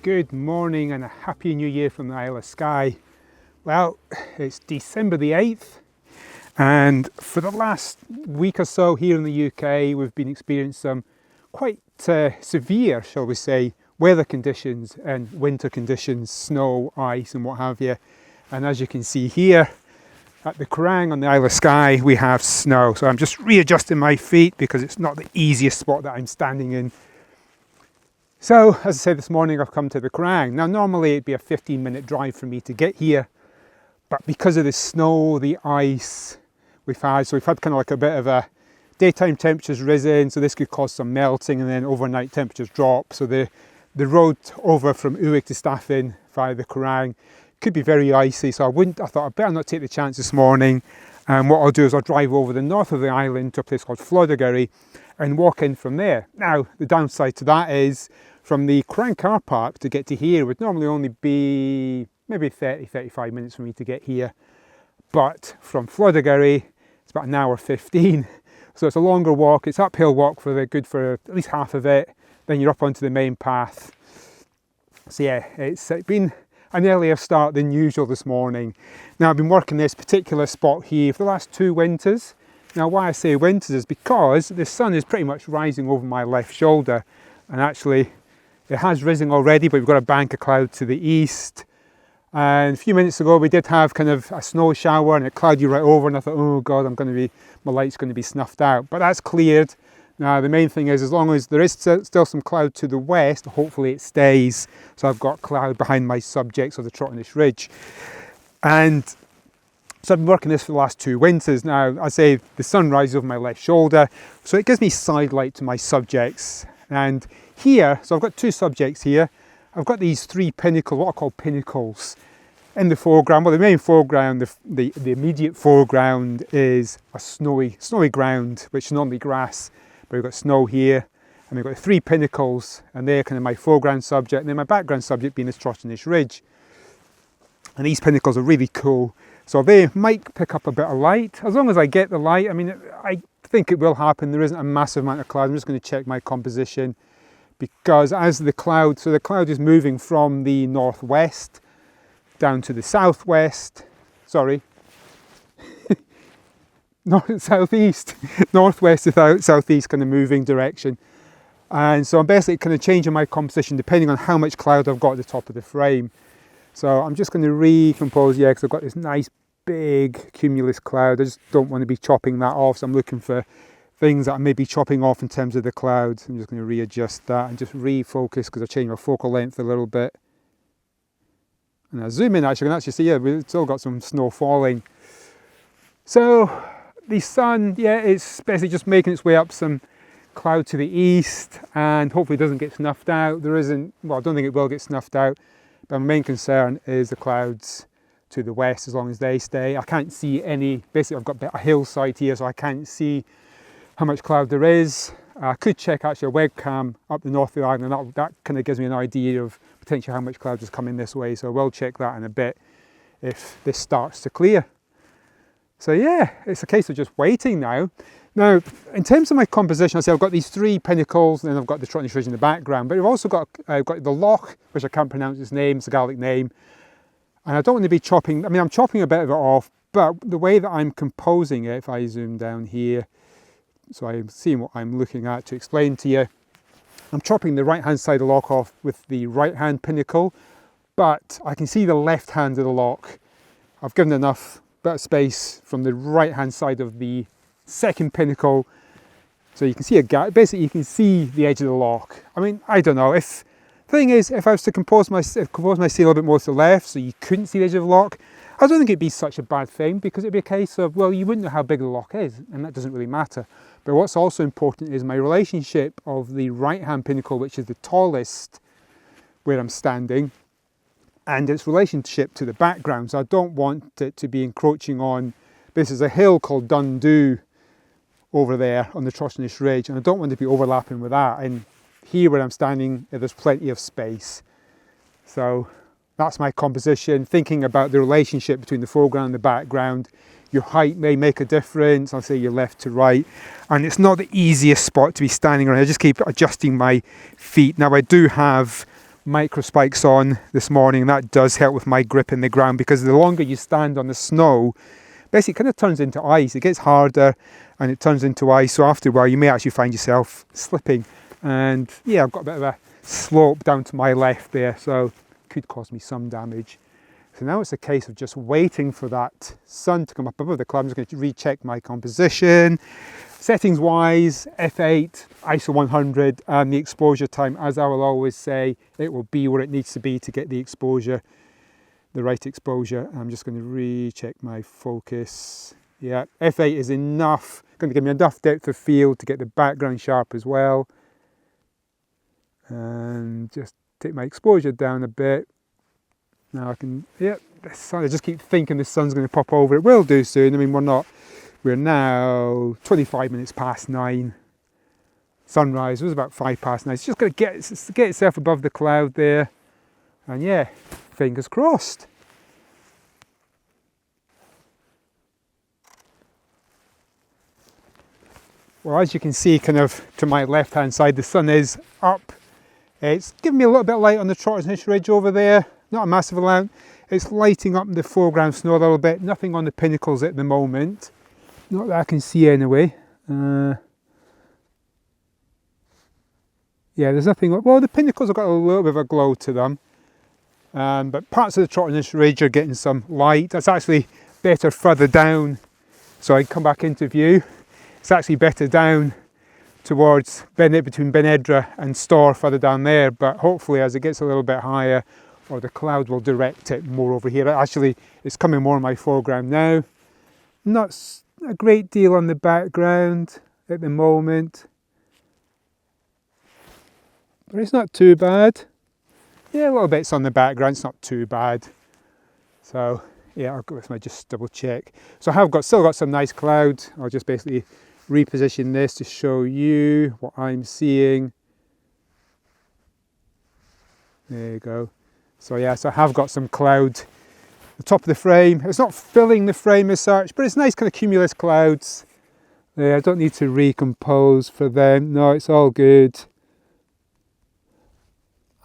Good morning and a happy new year from the Isle of Skye. Well, it's December the 8th and for the last week or so here in the UK we've been experiencing some quite severe, shall we say, weather conditions and winter conditions, snow, ice and what have you. And as you can see here at the Quiraing on the Isle of Skye we have snow. So I'm just readjusting my feet because it's not the easiest spot that I'm standing in. So, as I said this morning, I've come to the Quiraing. Now, normally it'd be a 15-minute drive for me to get here, but because of the snow, the ice we've had kind of like a bit of a daytime temperatures risen, so this could cause some melting, and then overnight temperatures drop. So the road over from Quiraing to Staffin via the Quiraing could be very icy. So I thought I'd better not take the chance this morning. And what I'll do is I'll drive over the north of the island to a place called Floddergerry and walk in from there. Now, the downside to that is from the Quiraing car park to get to here would normally only be maybe 30-35 minutes for me to get here. But from Floddergerry, it's about an hour 15. So it's a longer walk. It's uphill walk for at least half of it. Then you're up onto the main path. So yeah, it's been an earlier start than usual this morning. Now I've been working this particular spot here for the last 2 winters. Now why I say winters is because the sun is pretty much rising over my left shoulder, and actually it has risen already, but we've got a bank of cloud to the east. And a few minutes ago we did have kind of a snow shower and it clouded right over, and I thought, oh god, my light's going to be snuffed out. But that's cleared. Now the main thing is, as long as there is still some cloud to the west, hopefully it stays. So I've got cloud behind my subjects of the Trotternish Ridge. And so I've been working this for the last 2 winters. Now I say the sun rises over my left shoulder, so it gives me side light to my subjects. And here, so I've got 2 subjects here. I've got these 3 pinnacles, what I call pinnacles, in the foreground. Well, the main foreground, the immediate foreground is a snowy ground, which is normally grass, but we've got snow here. And we've got 3 pinnacles, and they're kind of my foreground subject, and then my background subject being this Trotternish Ridge. And these pinnacles are really cool. So they might pick up a bit of light, as long as I get the light. I mean, I think it will happen. There isn't a massive amount of cloud. I'm just going to check my composition, because as the cloud is moving from the northwest down to the southwest, southeast, northwest to southeast kind of moving direction. And so I'm basically kind of changing my composition depending on how much cloud I've got at the top of the frame. So I'm just going to recompose, because I've got this nice big cumulus cloud. I just don't want to be chopping that off, so I'm looking for things that I may be chopping off in terms of the clouds. I'm just going to readjust that and just refocus, because I've changed my focal length a little bit. And I zoom in, actually, I can actually see, we've still got some snow falling. So the sun, it's basically just making its way up some cloud to the east, and hopefully it doesn't get snuffed out. I don't think it will get snuffed out. But my main concern is the clouds to the west, as long as they stay. I can't see any, basically I've got a hillside here, so I can't see how much cloud there is. I could check actually a webcam up the north of the island, and that kind of gives me an idea of potentially how much cloud is coming this way. So I will check that in a bit if this starts to clear. So yeah, it's a case of just waiting now. Now, in terms of my composition, I've got these 3 pinnacles, and then I've got the Trotternish Ridge in the background, but I've also got the loch, which I can't pronounce its name, it's a Gaelic name, and I don't want to be chopping, I'm chopping a bit of it off, but the way that I'm composing it, if I zoom down here, so I'm seeing what I'm looking at to explain to you, I'm chopping the right-hand side of the loch off with the right-hand pinnacle, but I can see the left hand of the loch. I've given enough bit of space from the right-hand side of the second pinnacle, so you can see a gap. Basically you can see the edge of the loch. I mean, I don't know, if I was to compose my seal a little bit more to the left so you couldn't see the edge of the loch, I don't think it'd be such a bad thing, because it'd be a case of, well, you wouldn't know how big the loch is, and that doesn't really matter. But what's also important is my relationship of the right hand pinnacle, which is the tallest where I'm standing, and its relationship to the background. So I don't want it to be encroaching on, this is a hill called Dundoo over there on the Trotternish Ridge, and I don't want to be overlapping with that. And here where I'm standing, there's plenty of space. So that's my composition, thinking about the relationship between the foreground and the background. Your height may make a difference, I'll say your left to right, and it's not the easiest spot to be standing on. I just keep adjusting my feet. Now I do have micro spikes on this morning. That does help with my grip in the ground, because the longer you stand on the snow, basically it kind of turns into ice. It gets harder and it turns into ice, so after a while you may actually find yourself slipping. And yeah, I've got a bit of a slope down to my left there, so it could cause me some damage. So now it's a case of just waiting for that sun to come up above the cloud. I'm just going to recheck my composition. Settings wise, f8, ISO 100, and the exposure time, as I will always say, it will be where it needs to be to get the exposure, the right exposure. I'm just going to recheck my focus. Yeah, f8 is enough, going to give me enough depth of field to get the background sharp as well. And just take my exposure down a bit. Now I can, yeah, the sun, I just keep thinking the sun's going to pop over. It will do soon. I mean, we're now 25 minutes past 9. Sunrise was about 5 past 9. It's just going to get itself above the cloud there. And yeah, fingers crossed. Well, as you can see, kind of to my left hand side, the sun is up. It's giving me a little bit of light on the Trotter's Ridge over there. Not a massive amount. It's lighting up the foreground snow a little bit. Nothing on the pinnacles at the moment. Not that I can see anyway. Yeah, there's nothing. Well, the pinnacles have got a little bit of a glow to them. But parts of the Trotter's Ridge are getting some light. That's actually better further down. So I come back into view. It's actually better down towards between Benedra and Storr, further down there. But hopefully as it gets a little bit higher, or the cloud will direct it more over here. Actually, it's coming more in my foreground now. Not a great deal on the background at the moment, but it's not too bad. Yeah, a little bit's on the background, it's not too bad. So yeah, I'll go with my just double check. So I have still got some nice clouds. I'll just basically reposition this to show you what I'm seeing. There you go. So yeah, so I have got some cloud at the top of the frame. It's not filling the frame as such, but it's nice kind of cumulus clouds. Yeah, I don't need to recompose for them. No, it's all good.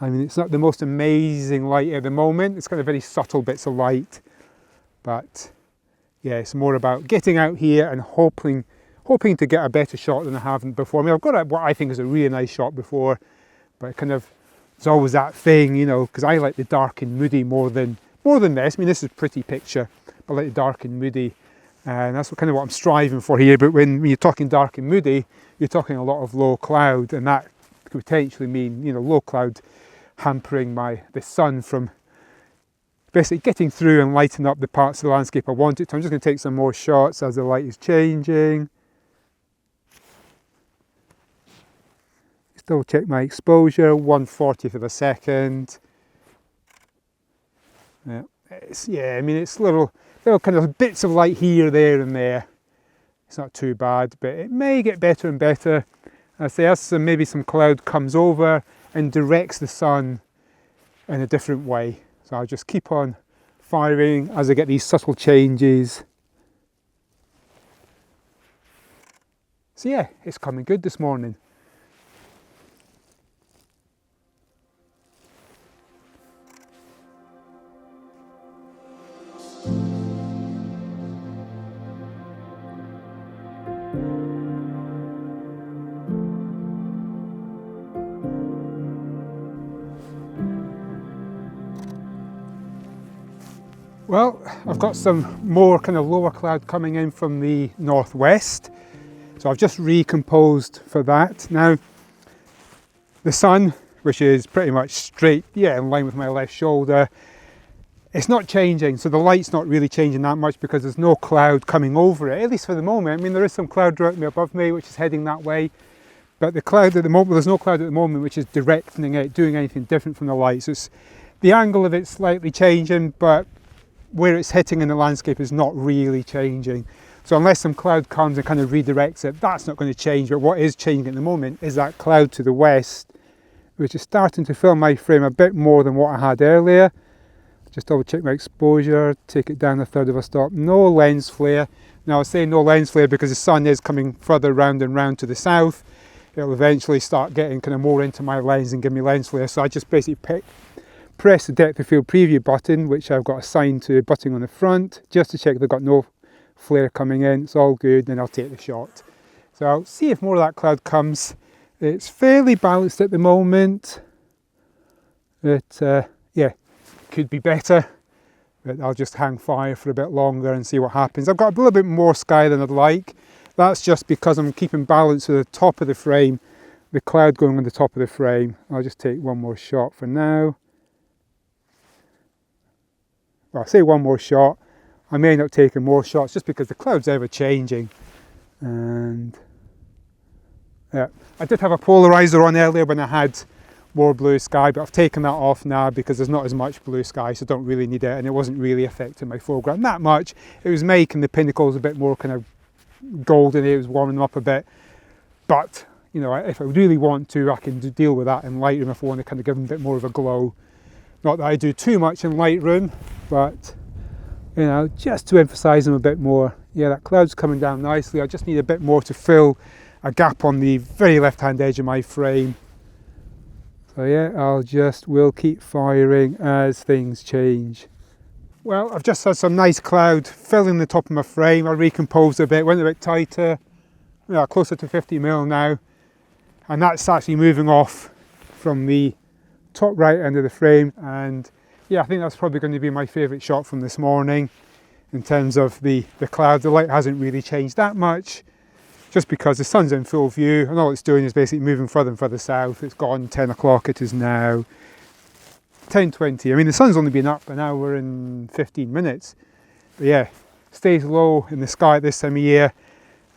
I mean, it's not the most amazing light at the moment. It's kind of very subtle bits of light. But yeah, it's more about getting out here and hoping to get a better shot than I haven't before. I mean, I've got what I think is a really nice shot before, but it kind of, it's always that thing, you know, because I like the dark and moody more than this. I mean, this is a pretty picture, but I like the dark and moody, and that's what I'm striving for here. But when you're talking dark and moody, you're talking a lot of low cloud, and that could potentially mean, you know, low cloud hampering the sun from basically getting through and lighting up the parts of the landscape I want it to. I'm just going to take some more shots as the light is changing. Still check my exposure, 1/40th of a second. Yeah, I mean, it's little kind of bits of light here, there and there. It's not too bad, but it may get better and better. I say as maybe some cloud comes over and directs the sun in a different way. So I'll just keep on firing as I get these subtle changes. So yeah, it's coming good this morning. Well, I've got some more kind of lower cloud coming in from the northwest. So I've just recomposed for that. Now, the sun, which is pretty much straight, in line with my left shoulder, it's not changing. So the light's not really changing that much because there's no cloud coming over it, at least for the moment. I mean, there is some cloud directly above me, which is heading that way. But the cloud at the moment, there's no cloud at the moment, which is directing it, doing anything different from the light. So the angle of it's slightly changing, but where it's hitting in the landscape is not really changing. So unless some cloud comes and kind of redirects it, that's not going to change. But what is changing at the moment is that cloud to the west, which is starting to fill my frame a bit more than what I had earlier. Just double check my exposure, take it down 1/3 of a stop. No lens flare. Now I say no lens flare because the sun is coming further round and round to the south. it'll eventually start getting kind of more into my lens and give me lens flare. So I just basically press the depth of field preview button, which I've got assigned to a button on the front, just to check they've got no flare coming in. It's all good, then I'll take the shot. So I'll see if more of that cloud comes. It's fairly balanced at the moment. Yeah, could be better, but I'll just hang fire for a bit longer and see what happens. I've got a little bit more sky than I'd like. That's just because I'm keeping balance with the top of the frame, the cloud going on the top of the frame. I'll just take one more shot for now. Well, I'll say one more shot. I may end up taking more shots just because the cloud's ever changing. And yeah, I did have a polarizer on earlier when I had more blue sky, but I've taken that off now because there's not as much blue sky, so I don't really need it, and it wasn't really affecting my foreground that much. It was making the pinnacles a bit more kind of golden, it was warming them up a bit, but you know, if I really want to, I can deal with that in Lightroom if I want to kind of give them a bit more of a glow. Not that I do too much in Lightroom, but you know, just to emphasize them a bit more. Yeah, that cloud's coming down nicely. I just need a bit more to fill a gap on the very left hand edge of my frame. So yeah, we'll keep firing as things change. Well, I've just had some nice cloud filling the top of my frame. I recomposed a bit, went a bit tighter, yeah, closer to 50mm now. And that's actually moving off from the top right end of the frame. And yeah, I think that's probably going to be my favourite shot from this morning in terms of the cloud. The light hasn't really changed that much, just because the sun's in full view and all it's doing is basically moving further and further south. It's gone 10 o'clock, it is now 10:20. I mean, the sun's only been up an hour and 15 minutes. But yeah, stays low in the sky at this time of year.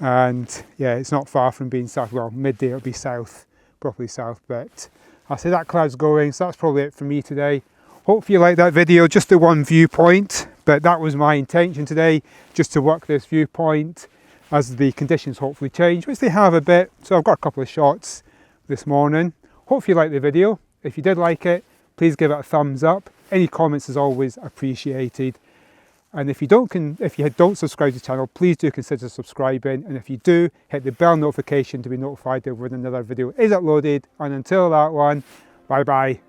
And yeah, it's not far from being south. Well, midday it'll be south, properly south. But I say that cloud's going, so that's probably it for me today. Hopefully you like that video, just the one viewpoint. But that was my intention today, just to work this viewpoint as the conditions hopefully change, which they have a bit. So I've got a couple of shots this morning. Hopefully you liked the video. If you did like it, please give it a thumbs up. Any comments is always appreciated. And if you don't subscribe to the channel, please do consider subscribing. And if you do, hit the bell notification to be notified when another video is uploaded. And until that one, bye bye.